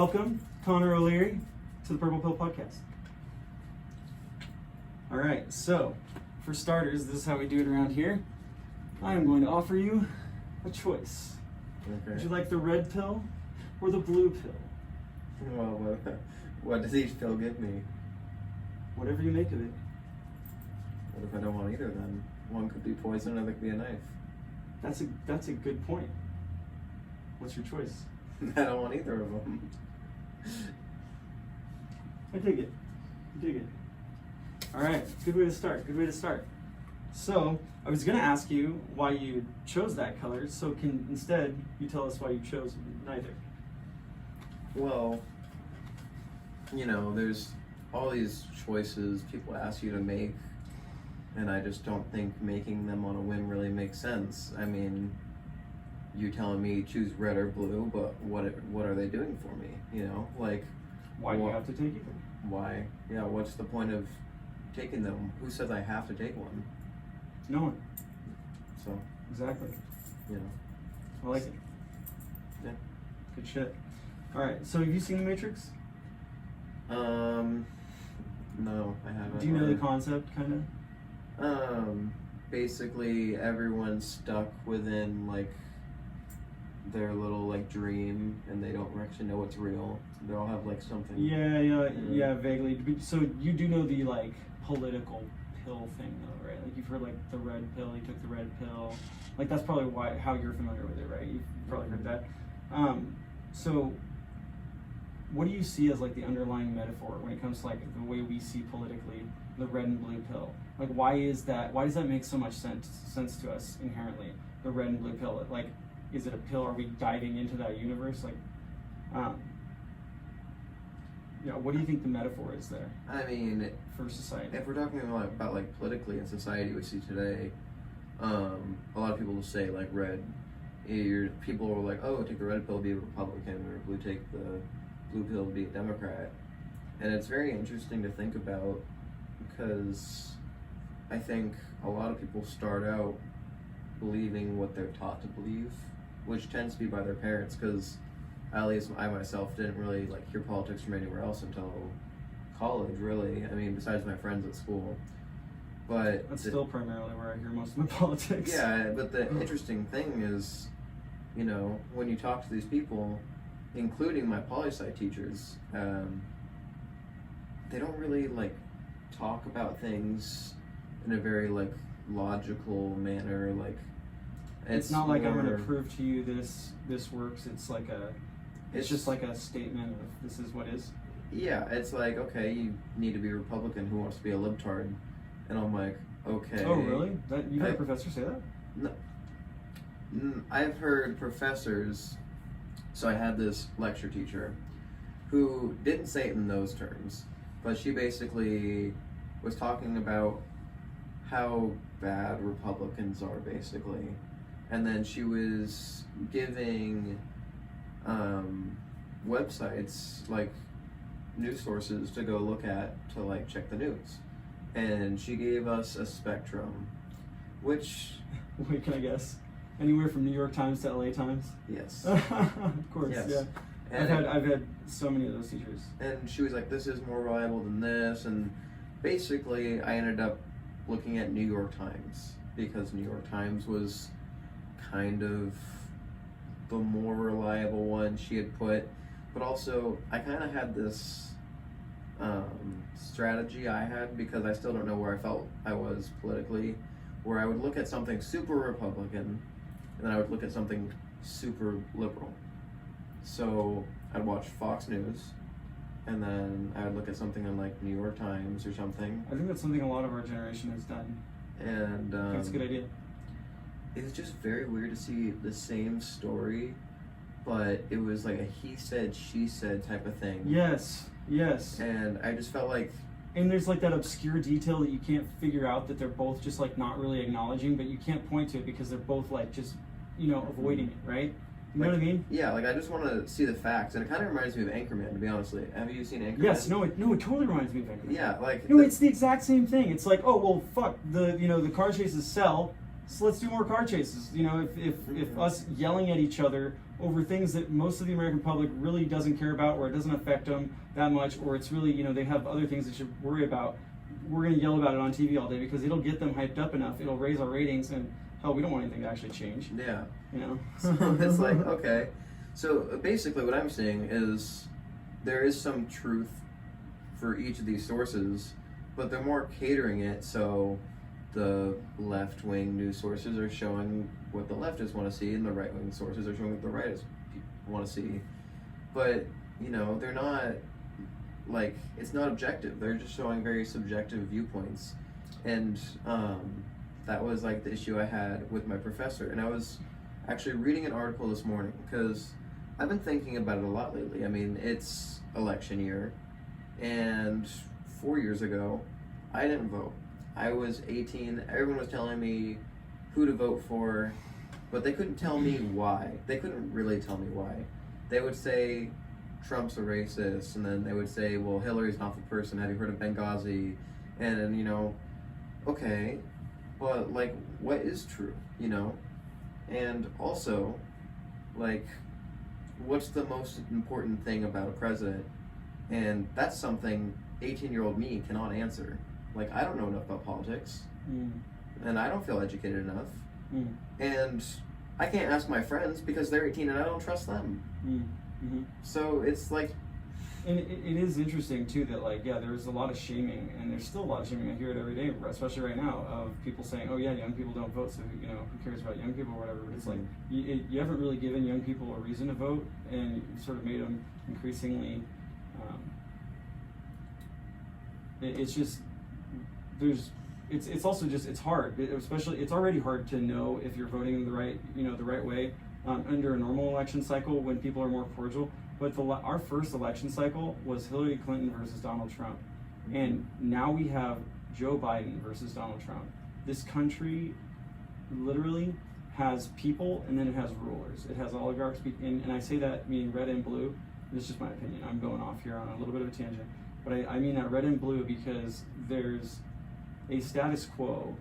welcome Connor O'Leary to the Purple Pill Podcast. All right, so for starters, this is how we do it around here. I am going to offer you a choice. Okay. Would you like the red pill or the blue pill? Well, what does each pill give me? Whatever you make of it. What if I don't want either then? One could be poison, another could be a knife. That's a good point. What's your choice? I don't want either of them. I dig it. All right, good way to start. So, I was going to ask you why you chose that color, so can instead you tell us why you chose neither? Well, there's all these choices people ask you to make, and I just don't think making them on a whim really makes sense. I mean, you telling me choose red or blue, but what are they doing for me? Why do you have to take either? Why? Yeah, what's the point of taking them? Who says I have to take one? No one. So, Exactly. I like it. Yeah. Good shit. All right, so have you seen The Matrix? No, I haven't. Do you know the concept, kind of? Basically everyone's stuck within their little dream, and they don't actually know what's real. They all have something. Yeah, vaguely. So you do know the political pill thing, though, right? You've heard the red pill. He took the red pill. That's probably how you're familiar with it, right? You've probably heard that. So what do you see as the underlying metaphor when it comes to the way we see politically the red and blue pill? Why does that make so much sense to us inherently? The red and blue pill. Is it a pill? Are we diving into that universe? What do you think the metaphor is there? I mean, for society. If we're talking about politically in society we see today, a lot of people will say red. People are like, oh, take the red pill, be a Republican, or blue, take the blue pill, be a Democrat. And it's very interesting to think about, because I think a lot of people start out believing what they're taught to believe, which tends to be by their parents, because at least I myself didn't really hear politics from anywhere else until college, really. I mean, besides my friends at school. But that's still primarily where I hear most of my politics. Yeah, but the interesting thing is, when you talk to these people, including my poli-sci teachers, they don't really talk about things in a very logical manner. It's not I'm going to prove to you this works. It's just a statement of this is what is. Yeah, it's okay, you need to be a Republican. Who wants to be a libtard? And I'm like, okay. Oh, really? You heard a professor say that? No. I've heard professors. So I had this lecture teacher who didn't say it in those terms, but she basically was talking about how bad Republicans are, basically. And then she was giving websites, news sources to go look at, to check the news. And she gave us a spectrum, which... Wait, can I guess? Anywhere from New York Times to LA Times? Yes. Of course, yes. Yeah. And I've had so many of those teachers. And she was like, this is more reliable than this. And basically, I ended up looking at New York Times, because New York Times was kind of the more reliable one she had put. But also, I kind of had this strategy I had, because I still don't know where I felt I was politically, where I would look at something super Republican, and then I would look at something super liberal. So I'd watch Fox News, and then I would look at something on New York Times or something. I think that's something a lot of our generation has done. And that's a good idea. It was just very weird to see the same story, but it was a he said, she said type of thing. Yes. And I just felt and there's that obscure detail that you can't figure out, that they're both just not really acknowledging, but you can't point to it because they're both just avoiding it, right? You know what I mean? Yeah, I just want to see the facts, and it kind of reminds me of Anchorman, to be honest. Have you seen Anchorman? Yes, no, it totally reminds me of Anchorman. Yeah, it's the exact same thing. It's oh well, fuck, the car chases sell, so let's do more car chases. If us yelling at each other over things that most of the American public really doesn't care about, or it doesn't affect them that much, or it's really, they have other things they should worry about. We're going to yell about it on TV all day because it'll get them hyped up enough. It'll raise our ratings, and hell, we don't want anything to actually change. Yeah. So it's like, okay. So basically what I'm saying is there is some truth for each of these sources, but they're more catering it so the left-wing news sources are showing what the leftists want to see, and the right-wing sources are showing what the rightists want to see. But, they're not, like, it's not objective. They're just showing very subjective viewpoints. And that was, like, the issue I had with my professor. And I was actually reading an article this morning, because I've been thinking about it a lot lately. I mean, it's election year, and 4 years ago, I didn't vote. I was 18. Everyone was telling me who to vote for, but they couldn't tell me why. They couldn't really tell me why. They would say Trump's a racist, and then they would say, well, Hillary's not the person. Have you heard of Benghazi? And, okay, but, like, what is true, And also, like, what's the most important thing about a president? And that's something 18-year-old me cannot answer. Like, I don't know enough about politics, and I don't feel educated enough, and I can't ask my friends because they're 18 and I don't trust them. So it's like... And it is interesting, too, that, like, yeah, there's a lot of shaming, and there's still a lot of shaming. I hear it every day, especially right now, of people saying, oh, yeah, young people don't vote, so, who cares about young people or whatever. But it's like, you haven't really given young people a reason to vote, and you sort of made them increasingly... it's just... It's also just, it's hard, especially, it's already hard to know if you're voting the right way under a normal election cycle when people are more cordial. But our first election cycle was Hillary Clinton versus Donald Trump. And now we have Joe Biden versus Donald Trump. This country literally has people, and then it has rulers. It has oligarchs, and I say that meaning red and blue. This is just my opinion. I'm going off here on a little bit of a tangent. But I mean that red and blue because there's a status quo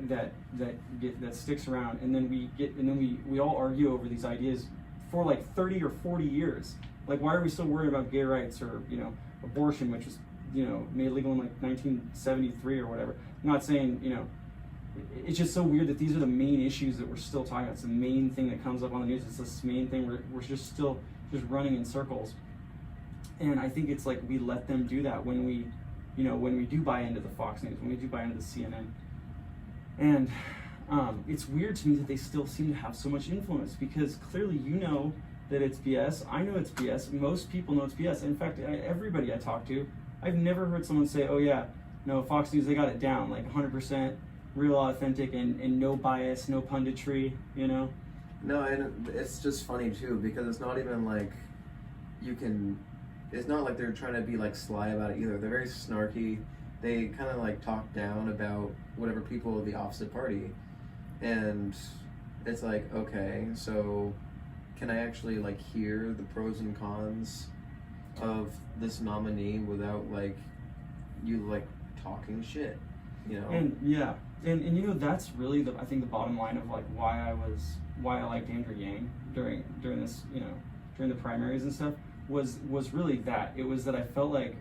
that sticks around, and then we all argue over these ideas for like 30 or 40 years. Like, why are we still worried about gay rights or abortion, which was made legal in like 1973 or whatever? I'm not saying it's just so weird that these are the main issues that we're still talking about. It's the main thing that comes up on the news. It's this main thing we're just still just running in circles. And I think it's like we let them do that when we do buy into the Fox News, when we do buy into the CNN. And it's weird to me that they still seem to have so much influence, because clearly that it's BS. I know it's BS. Most people know it's BS. In fact, everybody I talk to, I've never heard someone say, oh yeah, no, Fox News, they got it down, like 100% real, authentic, and no bias, no punditry, No, and it's just funny too, because it's not even like it's not like they're trying to be like sly about it either. They're very snarky. They kind of like talk down about whatever people of the opposite party. And it's like, okay, so can I actually like hear the pros and cons of this nominee without like you like talking shit, And yeah, and that's really I think the bottom line of like why I liked Andrew Yang during this during the primaries and stuff was really that. It was that I felt like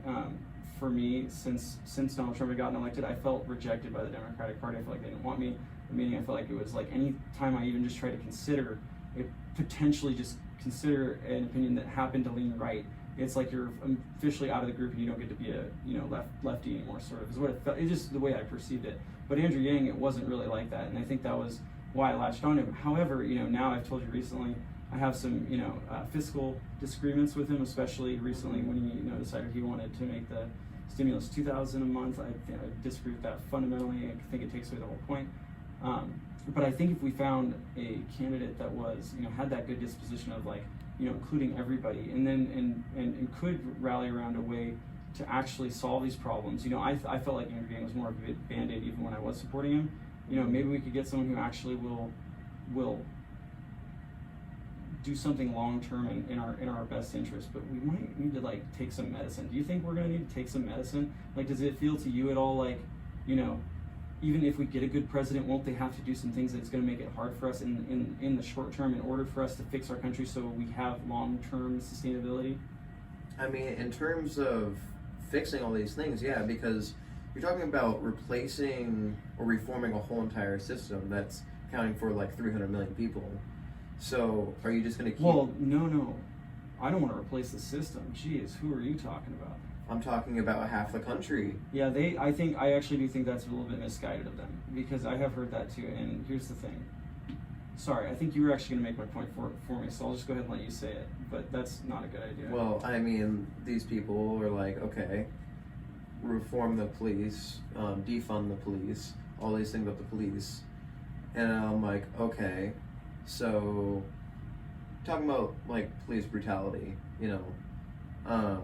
for me, since Donald Trump had gotten elected, I felt rejected by the Democratic Party. I felt like they didn't want me. Meaning, I felt like it was like any time I even just tried to consider an opinion that happened to lean right, it's like you're officially out of the group and you don't get to be a lefty anymore. Sort of is what it felt. It's just the way I perceived it. But Andrew Yang, it wasn't really like that, and I think that was why I latched on to him. However, now I've told you recently, I have some, fiscal disagreements with him, especially recently when he, decided he wanted to make the stimulus $2,000 a month. I disagree with that fundamentally. I think it takes away the whole point. But I think if we found a candidate that was, had that good disposition of like, including everybody, and then and could rally around a way to actually solve these problems. I felt like Andrew Yang was more of a band-aid even when I was supporting him. Maybe we could get someone who actually will do something long-term in our best interest, but we might need to like take some medicine. Do you think we're gonna need to take some medicine? Like, does it feel to you at all like, even if we get a good president, won't they have to do some things that's going to make it hard for us in the short term in order for us to fix our country so we have long-term sustainability? I mean, in terms of fixing all these things, yeah, because you're talking about replacing or reforming a whole entire system that's accounting for like 300 million people. So are you just going to keep... Well, no. I don't want to replace the system. Jeez, who are you talking about? I'm talking about half the country. Yeah, I actually do think that's a little bit misguided of them, because I have heard that too. And here's the thing. Sorry, I think you were actually going to make my point for me, so I'll just go ahead and let you say it. But that's not a good idea. Well, I mean, these people are like, okay, reform the police, defund the police, all these things about the police. And I'm like, okay, so talking about like police brutality, you know,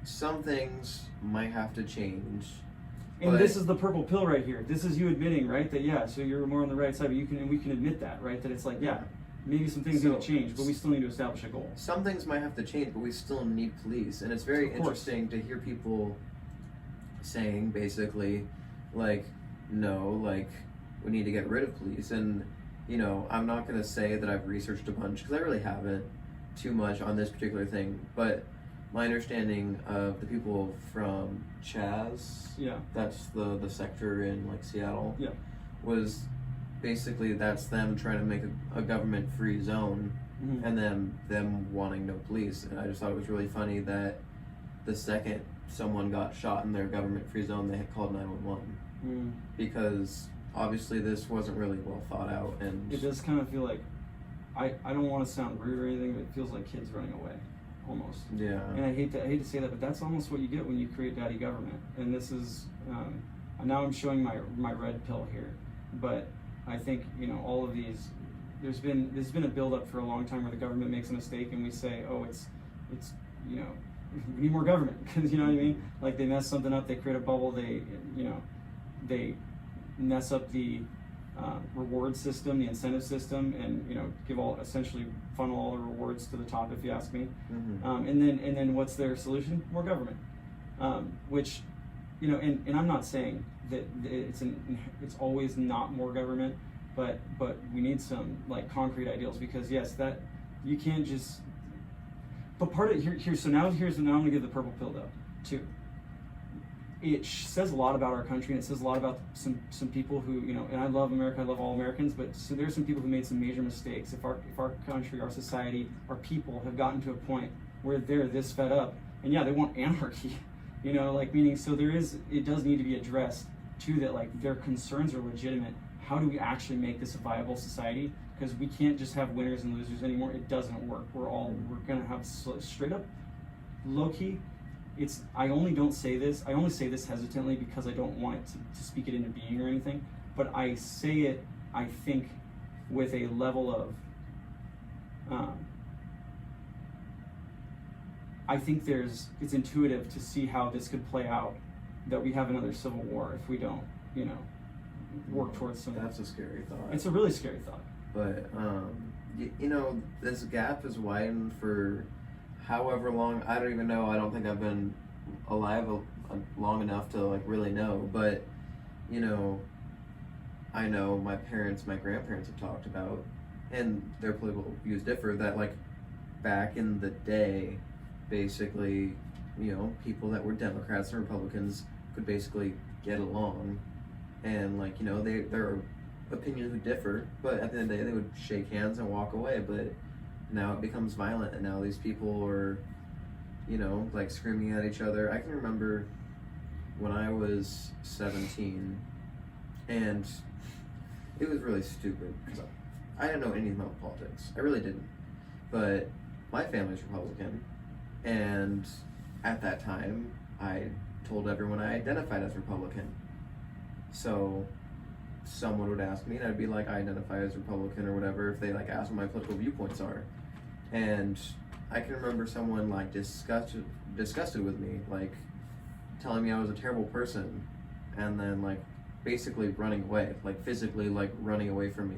some things might have to change. And this is the purple pill right here. This is you admitting, right, that yeah, so you're more on the right side, but we can admit that, right, that it's like, yeah, maybe some things need to change, but we still need to establish a goal. Some things might have to change, but we still need police. And it's very interesting to hear people saying basically, like, no, like, we need to get rid of police. And, you know, I'm not going to say that I've researched a bunch, because I really haven't too much on this particular thing, but my understanding of the people from Chaz, that's the sector in like Seattle, was basically that's them trying to make a government-free zone, and then them wanting no police. And I just thought it was really funny that the second someone got shot in their government-free zone, they had called 911, because obviously this wasn't really well thought out. And it does kind of feel like, I don't want to sound rude or anything, but it feels like kids running away. Almost. Yeah. And I hate to say that, but that's almost what you get when you create daddy government. And this is now I'm showing my red pill here, but I think, you know, all of these, there's been a build-up for a long time where the government makes a mistake and we say, oh, it's you know, we need more government, because you know what I mean. Like they mess something up, they create a bubble, they mess up the reward system, the incentive system, and you know, essentially funnel all the rewards to the top, if you ask me. And then what's their solution? More government. Which, you know, and I'm not saying that it's always not more government, but we need some like concrete ideals, because yes, that you can't just. But part of here. So now I'm gonna give the purple pill though too. It says a lot about our country, and it says a lot about some people who, you know, and I love America, I love all Americans, but so there's some people who made some major mistakes. If our country, our society, our people have gotten to a point where they're this fed up, and yeah, they want anarchy, you know, like meaning, so it does need to be addressed too, that like their concerns are legitimate. How do we actually make this a viable society? Because we can't just have winners and losers anymore. It doesn't work. We're gonna have straight up, low key. I only say this hesitantly because I don't want it to speak it into being or anything, but I say it, I think, with a level of, I think it's intuitive to see how this could play out, that we have another civil war if we don't, you know, work towards some. That's a scary thought. It's a really scary thought. But, you know, this gap is widened for however long. I don't even know. I don't think I've been alive long enough to like really know, but you know, I know my grandparents have talked about, and their political views differ, that like back in the day, basically, you know, people that were Democrats and Republicans could basically get along, and like, you know, there are opinions would differ, but at the end of the day they would shake hands and walk away. But now it becomes violent, and now these people are, you know, like screaming at each other. I can remember when I was 17, and it was really stupid because I didn't know anything about politics. I really didn't. But my family's Republican, and at that time I told everyone I identified as Republican. So someone would ask me, and I'd be like, I identify as Republican or whatever, if they like ask what my political viewpoints are. And I can remember someone like disgusted with me, like telling me I was a terrible person, and then like basically running away, like physically like running away from me.